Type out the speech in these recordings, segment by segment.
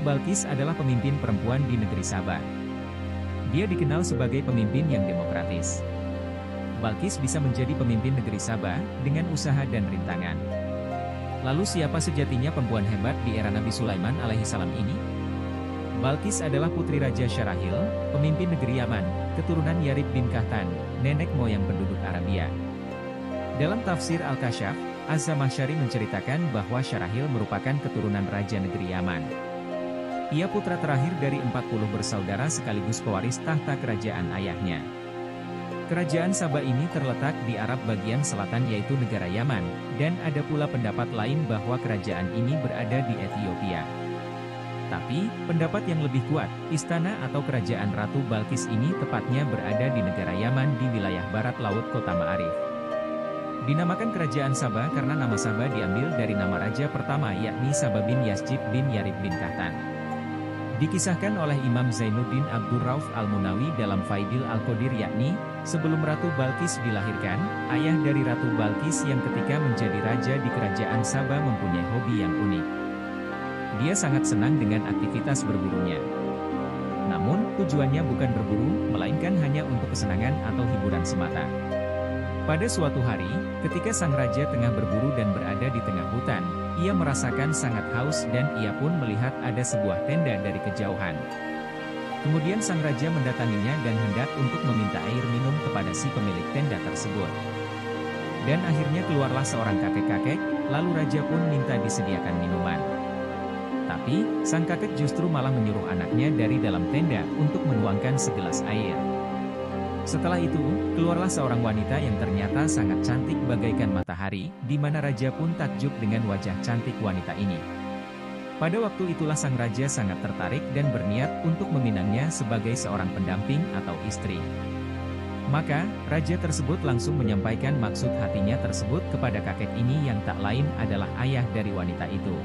Balkis adalah pemimpin perempuan di negeri Saba. Dia dikenal sebagai pemimpin yang demokratis. Balkis bisa menjadi pemimpin negeri Saba dengan usaha dan rintangan. Lalu siapa sejatinya perempuan hebat di era Nabi Sulaiman alaihissalam ini? Balkis adalah putri Raja Syarahil, pemimpin negeri Yaman, keturunan Yarib bin Kahtan, nenek moyang penduduk Arabia. Dalam tafsir Al-Kashaf, Az-Zamakhsyari menceritakan bahwa Syarahil merupakan keturunan Raja negeri Yaman. Ia putra terakhir dari 40 bersaudara sekaligus pewaris tahta kerajaan ayahnya. Kerajaan Saba ini terletak di Arab bagian selatan yaitu negara Yaman, dan ada pula pendapat lain bahwa kerajaan ini berada di Ethiopia. Tapi, pendapat yang lebih kuat, istana atau kerajaan Ratu Balkis ini tepatnya berada di negara Yaman di wilayah barat laut kota Ma'arif. Dinamakan kerajaan Saba karena nama Saba diambil dari nama raja pertama yakni Saba bin Yasjib bin Yarib bin Kahtan. Dikisahkan oleh Imam Zainuddin Abdur Rauf Al-Munawi dalam Faidil Al-Qadir yakni, sebelum Ratu Balkis dilahirkan, ayah dari Ratu Balkis yang ketika menjadi raja di kerajaan Saba mempunyai hobi yang unik. Dia sangat senang dengan aktivitas berburunya. Namun, tujuannya bukan berburu, melainkan hanya untuk kesenangan atau hiburan semata. Pada suatu hari, ketika sang raja tengah berburu dan berada di tengah hutan, ia merasakan sangat haus dan ia pun melihat ada sebuah tenda dari kejauhan. Kemudian sang raja mendatanginya dan hendak untuk meminta air minum kepada si pemilik tenda tersebut. Dan akhirnya keluarlah seorang kakek-kakek, lalu raja pun minta disediakan minuman. Tapi, sang kakek justru malah menyuruh anaknya dari dalam tenda untuk menuangkan segelas air. Setelah itu, keluarlah seorang wanita yang ternyata sangat cantik bagaikan matahari, di mana raja pun takjub dengan wajah cantik wanita ini. Pada waktu itulah sang raja sangat tertarik dan berniat untuk meminangnya sebagai seorang pendamping atau istri. Maka, raja tersebut langsung menyampaikan maksud hatinya tersebut kepada kakek ini yang tak lain adalah ayah dari wanita itu.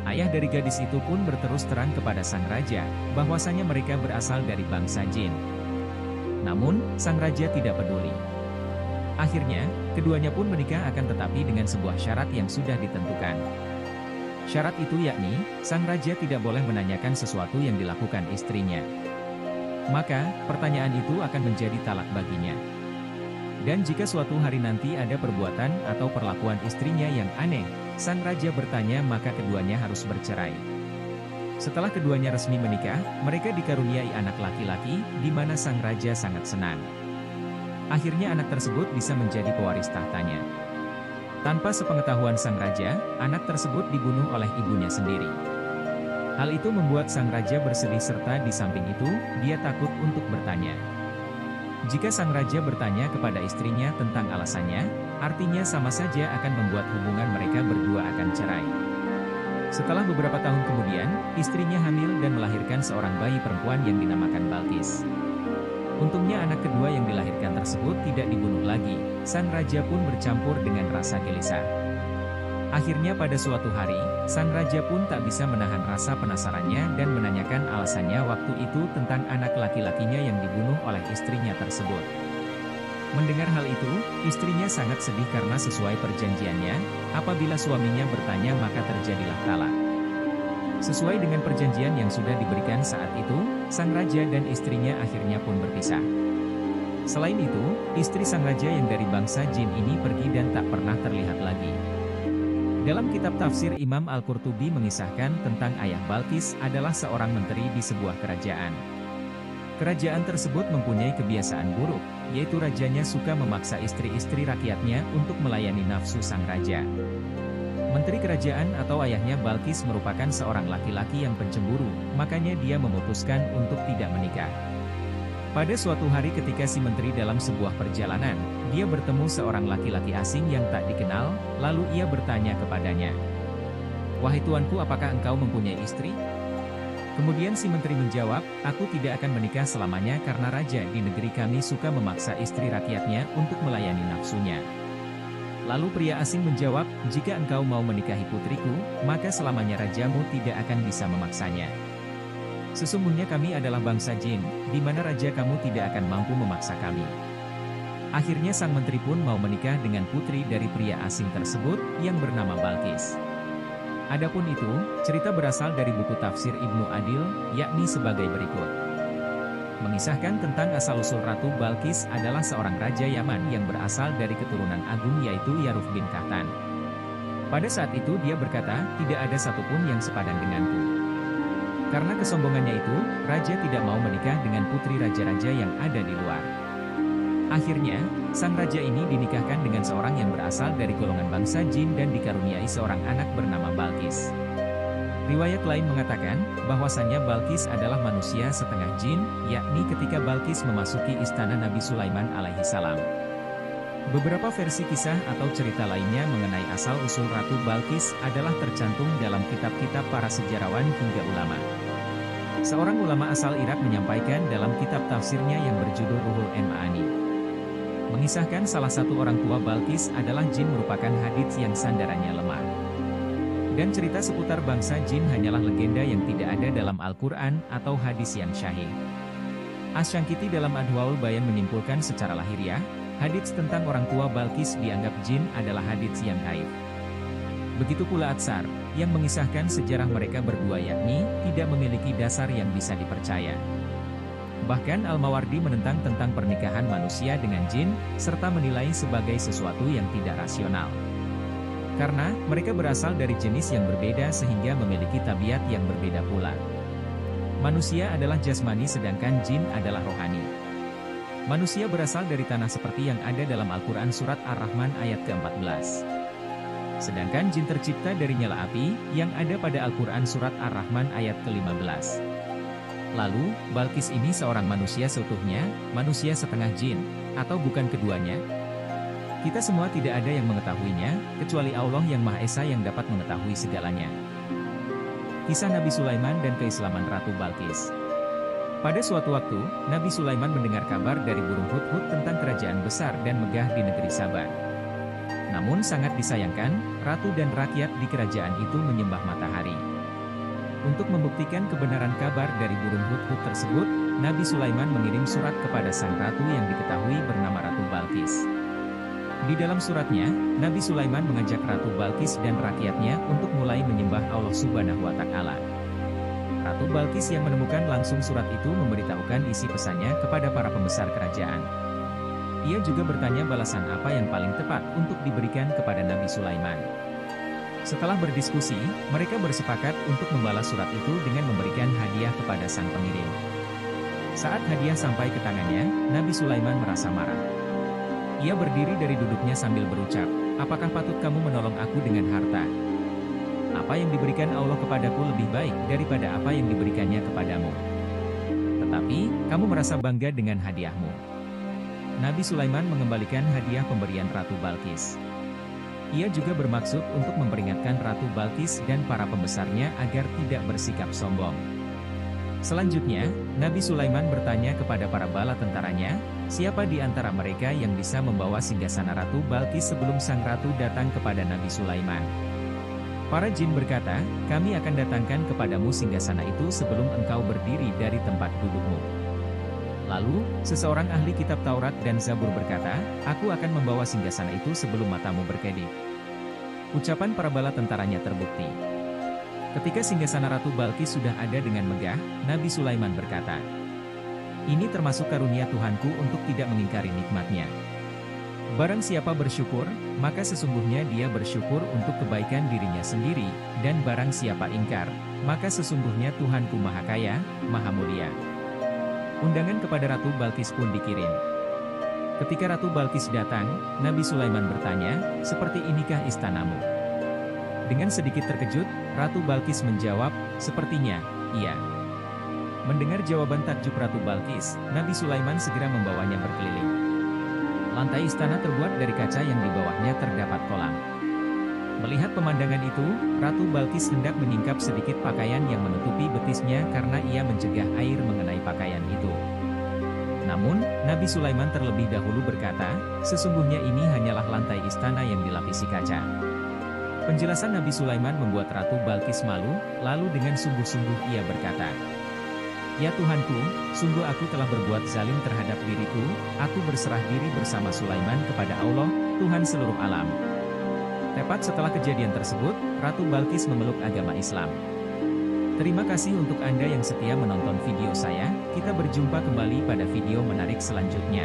Ayah dari gadis itu pun berterus terang kepada sang raja, bahwasanya mereka berasal dari bangsa jin. Namun, sang raja tidak peduli. Akhirnya, keduanya pun menikah akan tetapi dengan sebuah syarat yang sudah ditentukan. Syarat itu yakni, sang raja tidak boleh menanyakan sesuatu yang dilakukan istrinya. Maka, pertanyaan itu akan menjadi talak baginya. Dan jika suatu hari nanti ada perbuatan atau perlakuan istrinya yang aneh, sang raja bertanya maka keduanya harus bercerai. Setelah keduanya resmi menikah, mereka dikaruniai anak laki-laki, di mana sang raja sangat senang. Akhirnya anak tersebut bisa menjadi pewaris tahtanya. Tanpa sepengetahuan sang raja, anak tersebut dibunuh oleh ibunya sendiri. Hal itu membuat sang raja bersedih serta di samping itu, dia takut untuk bertanya. Jika sang raja bertanya kepada istrinya tentang alasannya, artinya sama saja akan membuat hubungan mereka berdua akan cerai. Setelah beberapa tahun kemudian, istrinya hamil dan melahirkan seorang bayi perempuan yang dinamakan Balkis. Untungnya anak kedua yang dilahirkan tersebut tidak dibunuh lagi, sang raja pun bercampur dengan rasa gelisah. Akhirnya pada suatu hari, sang raja pun tak bisa menahan rasa penasarannya dan menanyakan alasannya waktu itu tentang anak laki-lakinya yang dibunuh oleh istrinya tersebut. Mendengar hal itu, istrinya sangat sedih karena sesuai perjanjiannya, apabila suaminya bertanya maka terjadilah talak. Sesuai dengan perjanjian yang sudah diberikan saat itu, sang raja dan istrinya akhirnya pun berpisah. Selain itu, istri sang raja yang dari bangsa jin ini pergi dan tak pernah terlihat lagi. Dalam kitab tafsir Imam Al-Qurtubi mengisahkan tentang ayah Balkis adalah seorang menteri di sebuah kerajaan. Kerajaan tersebut mempunyai kebiasaan buruk, yaitu rajanya suka memaksa istri-istri rakyatnya untuk melayani nafsu sang raja. Menteri kerajaan atau ayahnya Balkis merupakan seorang laki-laki yang pencemburu, makanya dia memutuskan untuk tidak menikah. Pada suatu hari ketika si menteri dalam sebuah perjalanan, dia bertemu seorang laki-laki asing yang tak dikenal, lalu ia bertanya kepadanya, "Wahai tuanku, apakah engkau mempunyai istri?" Kemudian si menteri menjawab, "Aku tidak akan menikah selamanya karena raja di negeri kami suka memaksa istri rakyatnya untuk melayani nafsunya." Lalu pria asing menjawab, "Jika engkau mau menikahi putriku, maka selamanya rajamu tidak akan bisa memaksanya. Sesungguhnya kami adalah bangsa jin, di mana raja kamu tidak akan mampu memaksa kami." Akhirnya sang menteri pun mau menikah dengan putri dari pria asing tersebut, yang bernama Balkis. Adapun itu, cerita berasal dari buku tafsir Ibnu Adil, yakni sebagai berikut. Mengisahkan tentang asal-usul Ratu Balqis adalah seorang raja Yaman yang berasal dari keturunan agung yaitu Yaruf bin Kahtan. Pada saat itu dia berkata, tidak ada satupun yang sepadan denganku. Karena kesombongannya itu, raja tidak mau menikah dengan putri raja-raja yang ada di luar. Akhirnya, sang raja ini dinikahkan dengan seorang yang berasal dari golongan bangsa jin dan dikaruniai seorang anak bernama Balqis. Riwayat lain mengatakan, bahwasannya Balqis adalah manusia setengah jin, yakni ketika Balqis memasuki istana Nabi Sulaiman alaihissalam. Beberapa versi kisah atau cerita lainnya mengenai asal-usul Ratu Balqis adalah tercantum dalam kitab-kitab para sejarawan hingga ulama. Seorang ulama asal Irak menyampaikan dalam kitab tafsirnya yang berjudul Ruhul Ma'ani. Mengisahkan salah satu orang tua Balqis adalah jin merupakan hadits yang sandarannya lemah. Dan cerita seputar bangsa jin hanyalah legenda yang tidak ada dalam Al-Quran atau hadis yang syahih. Asy-Syankiti dalam Adwaul Bayan menyimpulkan secara lahiriah, hadits tentang orang tua Balqis dianggap jin adalah hadits yang gaib. Begitu pula Atsar, yang mengisahkan sejarah mereka berdua yakni, tidak memiliki dasar yang bisa dipercaya. Bahkan Al-Mawardi menentang tentang pernikahan manusia dengan jin, serta menilai sebagai sesuatu yang tidak rasional. Karena, mereka berasal dari jenis yang berbeda sehingga memiliki tabiat yang berbeda pula. Manusia adalah jasmani sedangkan jin adalah rohani. Manusia berasal dari tanah seperti yang ada dalam Al-Quran Surat Ar-Rahman ayat ke-14. Sedangkan jin tercipta dari nyala api, yang ada pada Al-Quran Surat Ar-Rahman ayat ke-15. Lalu, Balqis ini seorang manusia seutuhnya, manusia setengah jin, atau bukan keduanya? Kita semua tidak ada yang mengetahuinya, kecuali Allah yang Maha Esa yang dapat mengetahui segalanya. Kisah Nabi Sulaiman dan keislaman Ratu Balqis. Pada suatu waktu, Nabi Sulaiman mendengar kabar dari burung hudhud tentang kerajaan besar dan megah di negeri Saba. Namun sangat disayangkan, ratu dan rakyat di kerajaan itu menyembah matahari. Untuk membuktikan kebenaran kabar dari burung hudhud tersebut, Nabi Sulaiman mengirim surat kepada sang ratu yang diketahui bernama Ratu Balqis. Di dalam suratnya, Nabi Sulaiman mengajak Ratu Balqis dan rakyatnya untuk mulai menyembah Allah Subhanahu wa Ta'ala. Ratu Balqis yang menemukan langsung surat itu memberitahukan isi pesannya kepada para pembesar kerajaan. Ia juga bertanya balasan apa yang paling tepat untuk diberikan kepada Nabi Sulaiman. Setelah berdiskusi, mereka bersepakat untuk membalas surat itu dengan memberikan hadiah kepada sang pengirim. Saat hadiah sampai ke tangannya, Nabi Sulaiman merasa marah. Ia berdiri dari duduknya sambil berucap, apakah patut kamu menolong aku dengan harta? Apa yang diberikan Allah kepadaku lebih baik daripada apa yang diberikannya kepadamu. Tetapi, kamu merasa bangga dengan hadiahmu. Nabi Sulaiman mengembalikan hadiah pemberian Ratu Balqis. Ia juga bermaksud untuk memperingatkan Ratu Balqis dan para pembesarnya agar tidak bersikap sombong. Selanjutnya, Nabi Sulaiman bertanya kepada para bala tentaranya, siapa di antara mereka yang bisa membawa singgasana Ratu Balqis sebelum sang ratu datang kepada Nabi Sulaiman. Para jin berkata, kami akan datangkan kepadamu singgasana itu sebelum engkau berdiri dari tempat dudukmu. Lalu, seseorang ahli kitab Taurat dan Zabur berkata, aku akan membawa singgasana itu sebelum matamu berkedip. Ucapan para bala tentaranya terbukti. Ketika singgasana Ratu Balqis sudah ada dengan megah, Nabi Sulaiman berkata, ini termasuk karunia Tuhanku untuk tidak mengingkari nikmatnya. Barang siapa bersyukur, maka sesungguhnya dia bersyukur untuk kebaikan dirinya sendiri, dan barang siapa ingkar, maka sesungguhnya Tuhanku Maha Kaya, Maha Mulia. Undangan kepada Ratu Balqis pun dikirim. Ketika Ratu Balqis datang, Nabi Sulaiman bertanya, seperti inikah istanamu? Dengan sedikit terkejut, Ratu Balqis menjawab, sepertinya, iya. Mendengar jawaban takjub Ratu Balqis, Nabi Sulaiman segera membawanya berkeliling. Lantai istana terbuat dari kaca yang di bawahnya terdapat kolam. Melihat pemandangan itu, Ratu Balqis hendak menyingkap sedikit pakaian yang menutupi betisnya karena ia mencegah air mengenai pakaian itu. Namun, Nabi Sulaiman terlebih dahulu berkata, sesungguhnya ini hanyalah lantai istana yang dilapisi kaca. Penjelasan Nabi Sulaiman membuat Ratu Balqis malu, lalu dengan sungguh-sungguh ia berkata, ya Tuhanku, sungguh aku telah berbuat zalim terhadap diriku, aku berserah diri bersama Sulaiman kepada Allah, Tuhan seluruh alam. Tepat setelah kejadian tersebut, Ratu Balkis memeluk agama Islam. Terima kasih untuk Anda yang setia menonton video saya, kita berjumpa kembali pada video menarik selanjutnya.